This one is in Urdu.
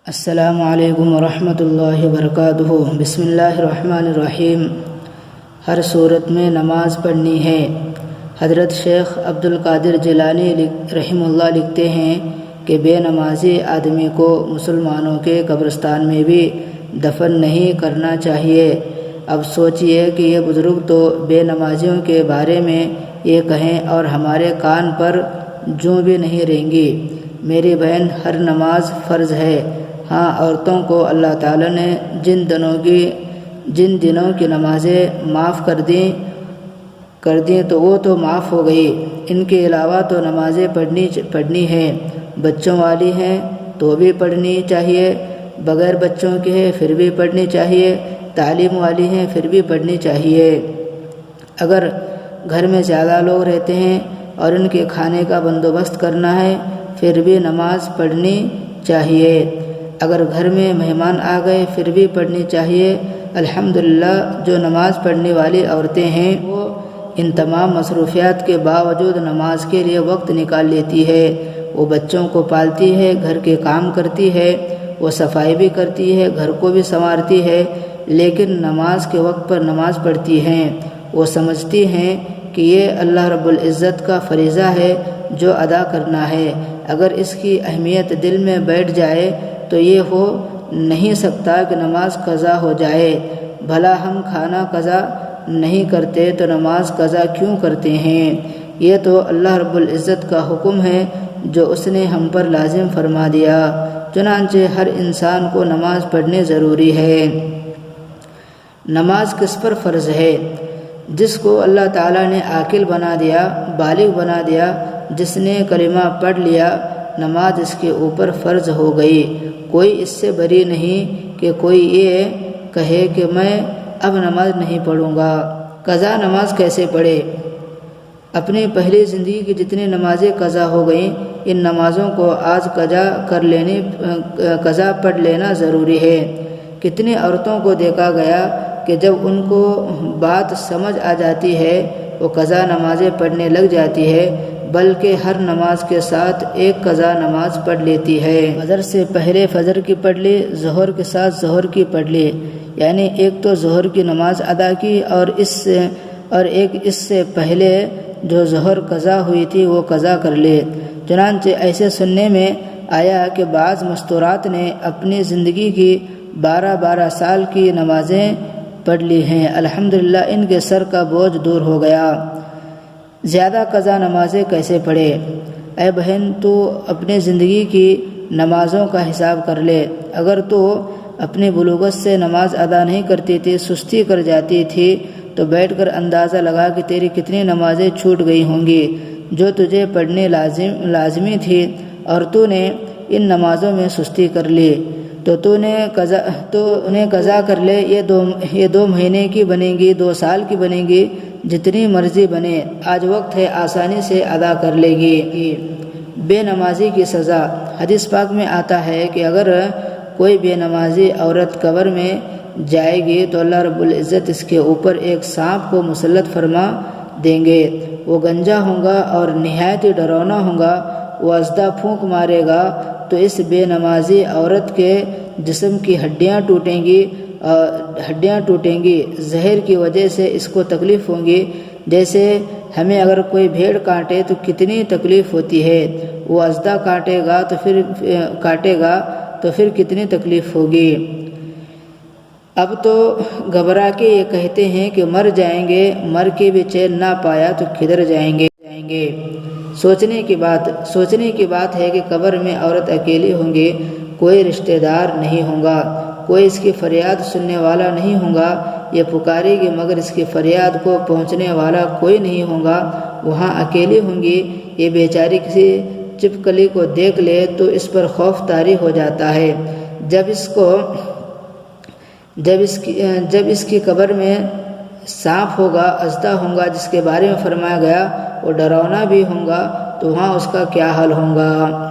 السلام علیکم ورحمۃ اللہ وبرکاتہ۔ بسم اللہ الرحمن الرحیم۔ ہر صورت میں نماز پڑھنی ہے۔ حضرت شیخ عبد القادر جیلانی رحمہ اللہ لکھتے ہیں کہ بے نمازی آدمی کو مسلمانوں کے قبرستان میں بھی دفن نہیں کرنا چاہیے۔ اب سوچئے کہ یہ بزرگ تو بے نمازیوں کے بارے میں یہ کہیں اور ہمارے کان پر جوں بھی نہیں رہیں گی۔ میری بہن، ہر نماز فرض ہے۔ ہاں، عورتوں کو اللہ تعالیٰ نے جن دنوں کی نمازیں معاف کر دیں تو وہ تو معاف ہو گئی۔ ان کے علاوہ تو نمازیں پڑھنی ہیں۔ بچوں والی ہیں تو بھی پڑھنی چاہیے، بغیر بچوں کے ہیں پھر بھی پڑھنی چاہیے، تعلیم والی ہیں پھر بھی پڑھنی چاہیے۔ اگر گھر میں زیادہ لوگ رہتے ہیں اور ان کے کھانے کا بندوبست کرنا ہے پھر بھی نماز پڑھنی چاہیے۔ اگر گھر میں مہمان آ گئے پھر بھی پڑھنی چاہیے۔ الحمدللہ جو نماز پڑھنے والی عورتیں ہیں وہ ان تمام مصروفیات کے باوجود نماز کے لیے وقت نکال لیتی ہے۔ وہ بچوں کو پالتی ہے، گھر کے کام کرتی ہے، وہ صفائی بھی کرتی ہے، گھر کو بھی سنوارتی ہے، لیکن نماز کے وقت پر نماز پڑھتی ہیں۔ وہ سمجھتی ہیں کہ یہ اللہ رب العزت کا فریضہ ہے جو ادا کرنا ہے۔ اگر اس کی اہمیت دل میں بیٹھ جائے تو یہ ہو نہیں سکتا کہ نماز قضا ہو جائے۔ بھلا ہم کھانا قضا نہیں کرتے تو نماز قضا کیوں کرتے ہیں؟ یہ تو اللہ رب العزت کا حکم ہے جو اس نے ہم پر لازم فرما دیا۔ چنانچہ ہر انسان کو نماز پڑھنی ضروری ہے۔ نماز کس پر فرض ہے؟ جس کو اللہ تعالیٰ نے عاقل بنا دیا، بالغ بنا دیا، جس نے کلمہ پڑھ لیا، نماز اس کے اوپر فرض ہو گئی۔ کوئی اس سے بری نہیں کہ کوئی یہ کہے کہ میں اب نماز نہیں پڑھوں گا۔ قضا نماز کیسے پڑھے؟ اپنی پہلی زندگی کی جتنی نمازیں قضا ہو گئیں، ان نمازوں کو آج قضا پڑھ لینا ضروری ہے۔ کتنی عورتوں کو دیکھا گیا کہ جب ان کو بات سمجھ آ جاتی ہے وہ قضا نمازیں پڑھنے لگ جاتی ہے، بلکہ ہر نماز کے ساتھ ایک قضا نماز پڑھ لیتی ہے۔ فجر سے پہلے فجر کی پڑھ لی، ظہر کے ساتھ ظہر کی پڑھ لی، یعنی ایک تو ظہر کی نماز ادا کی اور ایک اس سے پہلے جو ظہر قضا ہوئی تھی وہ قضا کر لی۔ چنانچہ ایسے سننے میں آیا کہ بعض مستورات نے اپنی زندگی کی 12 سال کی نمازیں پڑھ لی ہیں۔ الحمدللہ ان کے سر کا بوجھ دور ہو گیا۔ زیادہ قضا نمازیں کیسے پڑھے؟ اے بہن، تو اپنی زندگی کی نمازوں کا حساب کر لے۔ اگر تو اپنی بلوغت سے نماز ادا نہیں کرتی تھی، سستی کر جاتی تھی، تو بیٹھ کر اندازہ لگا کہ تیری کتنی نمازیں چھوٹ گئی ہوں گی جو تجھے پڑھنے لازمی تھی، اور تو نے ان نمازوں میں سستی کر لی تو انہیں قضا کر لے۔ یہ 2 مہینے کی بنے گی، 2 سال کی بنے گی، جتنی مرضی بنے، آج وقت ہے آسانی سے ادا کر لے گی۔ بے نمازی کی سزا۔ حدیث پاک میں آتا ہے کہ اگر کوئی بے نمازی عورت قبر میں جائے گی تو اللہ رب العزت اس کے اوپر ایک سانپ کو مسلط فرما دیں گے۔ وہ گنجا ہوگا اور نہایت ہی ڈراؤنا ہوگا۔ وہ اژدھا پھونک مارے گا تو اس بے نمازی عورت کے جسم کی ہڈیاں ٹوٹیں گی۔ زہر کی وجہ سے اس کو تکلیف ہوگی، جیسے ہمیں اگر کوئی بھیڑ کاٹے تو کتنی تکلیف ہوتی ہے، وہ اژدھا کاٹے گا تو پھر کتنی تکلیف ہوگی۔ اب تو گھبرا کے یہ کہتے ہیں کہ مر جائیں گے، مر کے بھی چین نہ پایا تو کدھر جائیں گے۔ سوچنے کی بات ہے کہ قبر میں عورت اکیلی ہوں گی، کوئی رشتہ دار نہیں ہوگا، کوئی اس کی فریاد سننے والا نہیں ہوگا۔ یہ پکارے گی مگر اس کی فریاد کو پہنچنے والا کوئی نہیں ہوگا، وہاں اکیلی ہوں گی۔ یہ بیچاری کسی چپکلی کو دیکھ لے تو اس پر خوف طاری ہو جاتا ہے۔ جب اس کی قبر میں سانپ ہوگا، اژدھا ہوگا جس کے بارے میں فرمایا گیا، وہ ڈراؤنا بھی ہوگا، تو وہاں اس کا کیا حال ہوگا۔